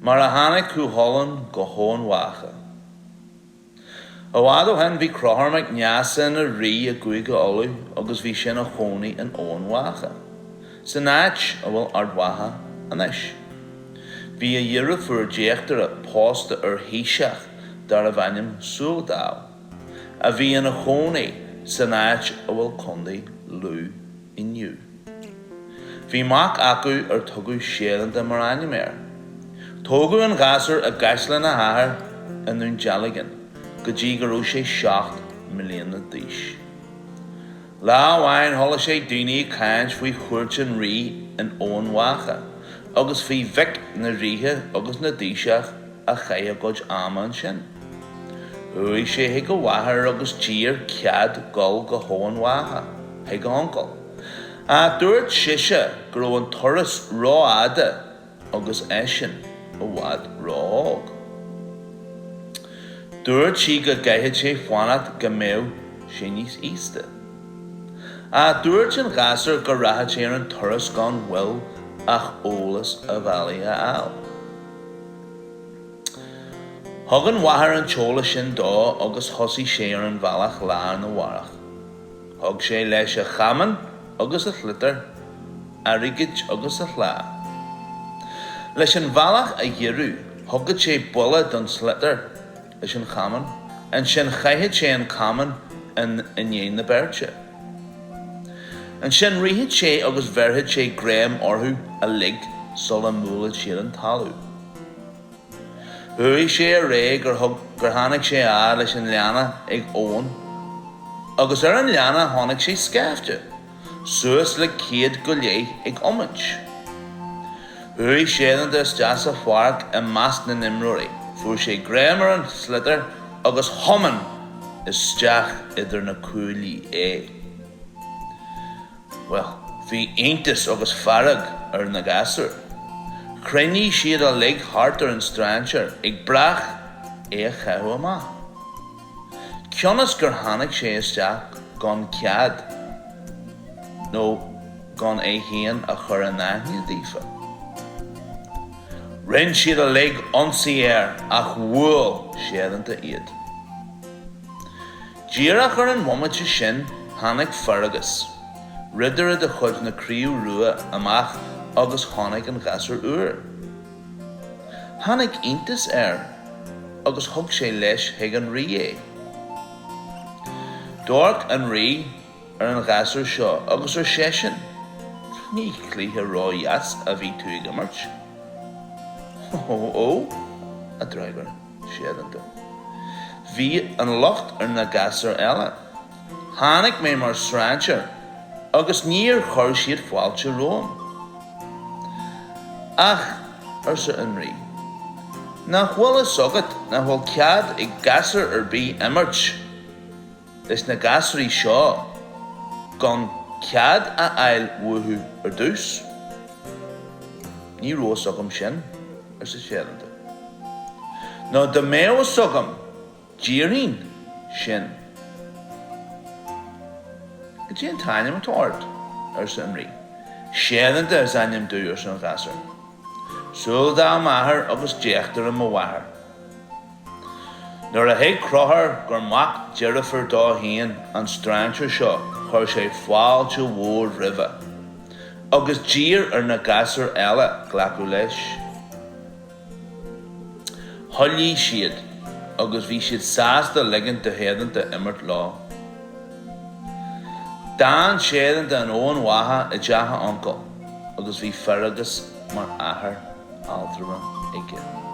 mar a tháinig Cú Chulainn go hón mhacha. Awado hen bhí crotharmach neasa na rí a gcuig go olú agus bhí sin a chónaí an ón mhacha. Sa náit a bhfuil ardmhacha anis. Bhí a dhearú fuair déachtar a pásta ar híiseach dar a bhainnim súldáil. A bhí an a chónaí sa náit a bhfuil condaí lú inniu. Bhí mac acu ar tugadh Séadanta mar animéir. Tógadh an gasar a gaisleán na hathair in nún dealagan, go dtí go raibh sé 7 milliún d'aois. Lá amháin thola sé daoine caint faoi chuairt an rí an ón mhacha, agus faoi mhic na ríthe agus na díseach a chaithe gcuid ama an sin. Thuaigh sé ag go bhathair agus tír cead gol go hón mhacha, ag go honcail. A dúirt siise go raibh an turas ráada agus éisin ó bhfad ráthóg. Dúirt sí go gcaithfidh sé fanacht go mbeadh sé níos íste. A dúirt an gasar go rathadh sé ar an turas gan bhfuil ach ólas a bhealaí a fháil. Thug an mhathair an teola sin dó agus thosaigh sé ar an bhealach lear na mharach. Thug sé leis a chaman agus a chlitar, a rigid agus a chlá. Leis an bhealach a dhearú, thugad sé bula don slitar leis an chaman, an sin chaithid sé an chaman in dhéana na beirte. An sin rithid sé agus bhearthid sé gréim orthú a lig sul a múlad siar an talú. Thuaigh sé a ré gur tháinig sé á leis an leanna ag ón, agus ar an leanna tháinig sé scafte, suas le céad go léith ag omint. Thuaigh Séadanta isteach a pháirc i measc na nimreoirí, fuair sé gréim ar an slitar agus thoman isteach idir na cúlaí é. Well, bhí aontas agus farrag ar na gasar. Crenní siad a lig hart ar an strainsear ag brach é a chaithú amach. Ceannas gur tháinig sé isteach gan cead, nó gan é héan a chur a náithne dífa. Rinn siad a ligionsaí ach bhuail Séadanta iad. Díreach ar an mhumaite sin tháinig farragus. Ridar a chud na críú rua amach agus tháinig an gasar uair. Tháinig aontas agus thug sé leis ag an rí é. Dúirt an rí ar an gasar seo agus ar sé sin. Ní clíthe ráheas a bhí tú ag imirt. Ó, a dreigear Séadanta. Bhí an locht ar na gasar eile. Tháinig mé mar sráintear agus níor chuir siad fáilte róm. Ach, ar sa an rí. Na bhfuil is sogad na bhfuil cead ag gasar ar bí imirt leis na gasarí seo gan cead a ail mhuthú ar dús. Ní rua sogam sin ar sa Séadanta. Ná de méo sogam dírín sin. Go dtí an tainnim an tabhairt ar sa an rí. Séadanta is ainm dú ar san gasar. Súldáil máthair agus déachtar am mhathair. Nuair a héag crothair gur mac dearafar dá haon an strainsear seo chuir sé fáilte mhór roimhe, agus dír ar na gasar eile ghlacu leis. Thoilligh siad agus bhí siad sásta ligean do Séadanta imirt lá. D'an Séadanta an ón mhacha i dteacha ioncail agus bhí farragus mar athair altrama ige.